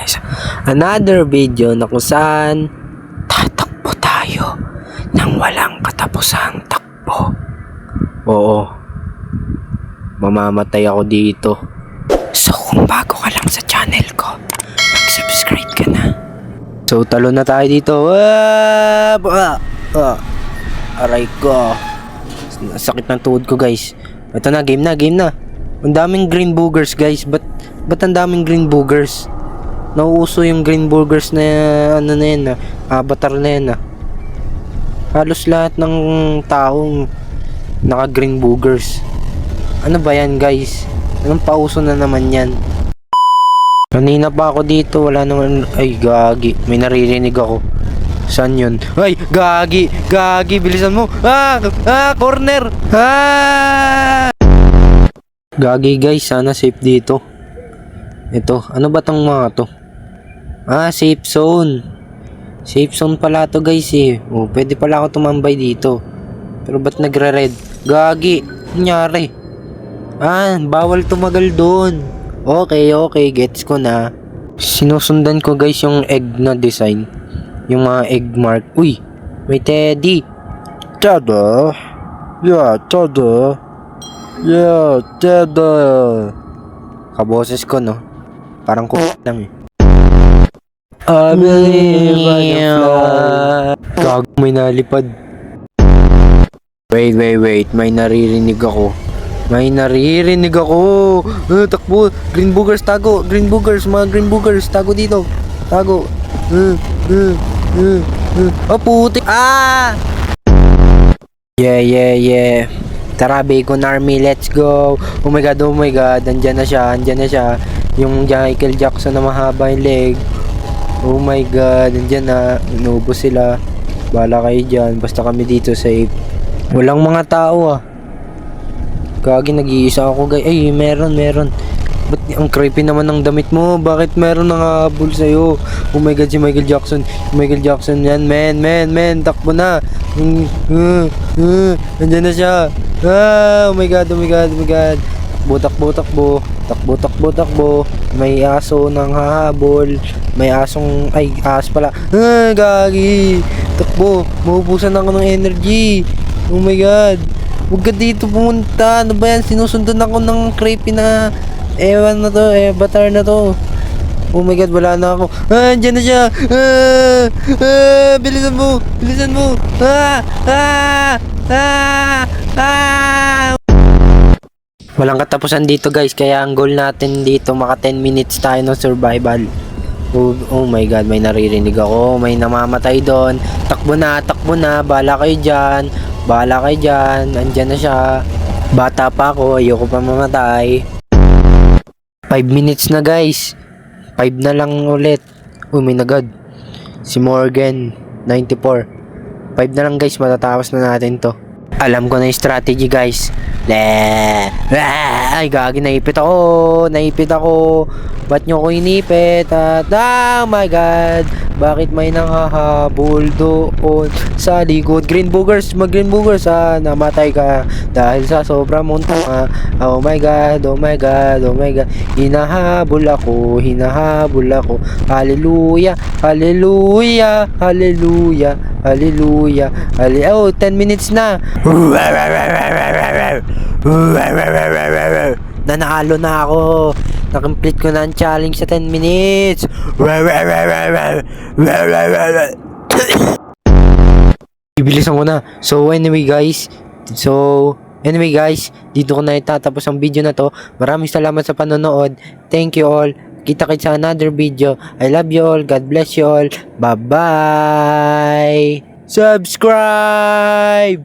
tayo sa another video na kung saan tatakbo tayo ng walang katapusang takbo. Oo, mamamatay ako dito. So kung bago ka lang sa channel ko, mag-subscribe ka na. So talo na tayo dito. Aray ko, sakit ng tuhod ko guys. Ito na, game na. Ang daming green boogers guys. Ba't ang daming green boogers? Nauuso yung green boogers na ano na yan, avatar na yan. Halos lahat ng taong naka green boogers. Ano ba yan guys? Anong pauso na naman yan? Kanina pa ako dito, wala naman. Ay gagi, may naririnig ako. Saan yun? Ay gagi, bilisan mo. Corner. Gagi guys, sana safe dito. Ito, ano ba tong mga to? Safe zone. Safe zone pala to guys eh. Pwede pala ako tumambay dito. Pero ba't nagre-red? Gagi, nangyari? Bawal tumagal doon. Okay, gets ko na. Sinusundan ko guys yung egg na design. Yung mga egg mark. Uy, may teddy. Tada. Yeah, tada. Yeah, tada. Kaboses ko no. Parang ko lang eh. I believe I can fly. Gago, may nalipad. Wait. May naririnig ako. Takbo. Green boogers, tago. Mga green boogers, tago dito. Tago. Putik. Yeah. Tara, Bacon Army, let's go. Oh my god. Andyan na siya. Yung Michael Jackson na mahaba yung leg. Oh my god, andyan na. Inubos sila. Bala kayo dyan. Basta kami dito safe. Walang mga tao Gagi, nag-iisa ako guys. Ay, meron. Ba't ang creepy naman ng damit mo? Bakit meron nakahabol sa'yo? Oh my god, si Michael Jackson yan, men. Takbo na. Andyan na siya. Oh my god. Takbo. May aso nang hahabol. May asong, ahas pala. Gagi. Takbo. Maubusan ako ng energy. Oh my god. Huwag ka dito pumunta. Ano ba yan? Sinusundan ako ng creepy na ewan na to, avatar na to. Oh my god, wala na ako. Andyan na siya. Bilisan mo. Walang katapusan dito guys, kaya ang goal natin dito maka 10 minutes tayo ng survival. Oh my god, may naririnig ako. May namamatay doon. Takbo na. Bahala kayo dyan. Andyan na siya. Bata pa ako, ayoko pa mamatay. 5 minutes na guys. 5 na lang ulit. May nagad. Si Morgan 94. 5 na lang guys, matatapos na natin to. Alam ko na yung strategy guys. Ay gagi, naipit ako. Ba't nyo ko inipit? Oh my god, bakit may nanghahabol doon sa likod? Green boogers, namatay ka dahil sa sobrang munta. Oh my god. Hinahabol ako. Hallelujah. 10 minutes na. Nanalo na ako. Nakomplete ko na ang challenge sa 10 minutes. Bibilisan ko na. So anyway guys, dito ko na itatapos ang video na to. Maraming salamat sa panonood. Thank you all. Kita-kits sa another video. I love you all. God bless you all. Bye-bye. Subscribe!